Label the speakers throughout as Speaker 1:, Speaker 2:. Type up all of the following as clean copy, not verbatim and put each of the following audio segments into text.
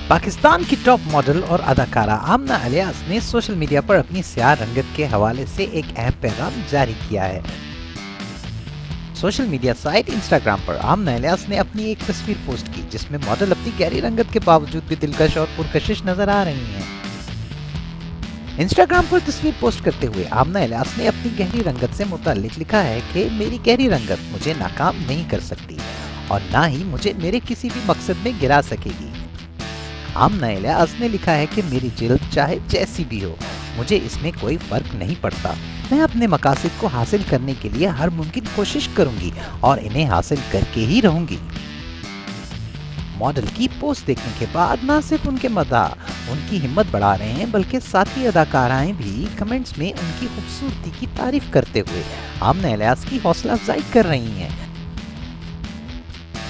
Speaker 1: پاکستان کی top model اور اداکارہ آمنہ الیاس نے سوشل میڈیا پر اپنی سیاہ رنگت کے حوالے سے ایک اہم پیغام جاری کیا ہے۔ سوشل میڈیا سائٹ انسٹاگرام پر آمنہ الیاس نے اپنی ایک تصویر پوسٹ کی جس میں ماڈل اپنی گہری رنگت کے باوجود بھی دلکش اور پرکشش نظر آ رہی ہیں۔ انسٹاگرام پر تصویر پوسٹ کرتے ہوئے آمنہ الیاس نے اپنی گہری رنگت سے متعلق لکھا ہے کہ میری گہری رنگت مجھے ناکام نہیں کر سکتی اور نہ ہی مجھے میرے کسی بھی مقصد میں گرا سکے گی۔ آمنہ الیاس نے لکھا ہے کہ میری جلد چاہے جیسی بھی ہو، مجھے اس میں کوئی فرق نہیں پڑتا۔ میں اپنے مقاصد کو حاصل کرنے کے لیے ہر ممکن کوشش کروں گی اور انہیں حاصل کر کے ہی رہوں گی۔ ماڈل کی پوسٹ دیکھنے کے بعد نہ صرف ان کے مداح ان کی ہمت بڑھا رہے ہیں بلکہ ساتھی اداکارائیں بھی کمنٹس میں ان کی خوبصورتی کی تعریف کرتے ہوئے آمنہ الیاس کی حوصلہ افزائی کر رہی ہیں۔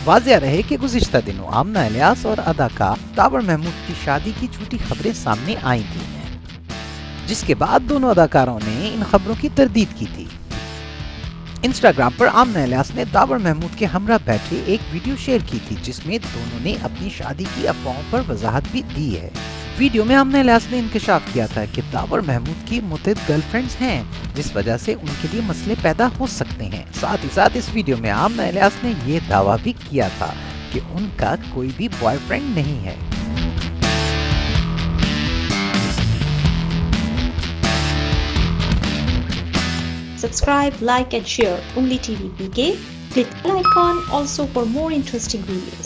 Speaker 1: واضح رہے کہ گزشتہ دنوں آمنہ الیاس اور اداکار داور محمود کی شادی کی جھوٹی خبریں سامنے آئی تھیں، جس کے بعد دونوں اداکاروں نے ان خبروں کی تردید کی تھی۔ انسٹاگرام پر آمنہ الیاس نے داور محمود کے ہمراہ بیٹھے ایک ویڈیو شیئر کی تھی جس میں دونوں نے اپنی شادی کی افواہوں پر وضاحت بھی دی ہے۔ ویڈیو میں آمنہ الیاس نے انکشاف کیا تھا کہ داور محمود کی متعدد گرل فرینڈز ہیں جس وجہ سے ان کے لیے مسئلے پیدا ہو سکتے ہیں۔ ساتھ ہی ساتھ اس ویڈیو میں آمنہ الیاس نے یہ دعویٰ بھی کیا تھا کہ ان کا کوئی بھی بوائے فرینڈ نہیں ہے۔
Speaker 2: Subscribe, like and share Ungli TV PK. Click the icon also for more interesting videos.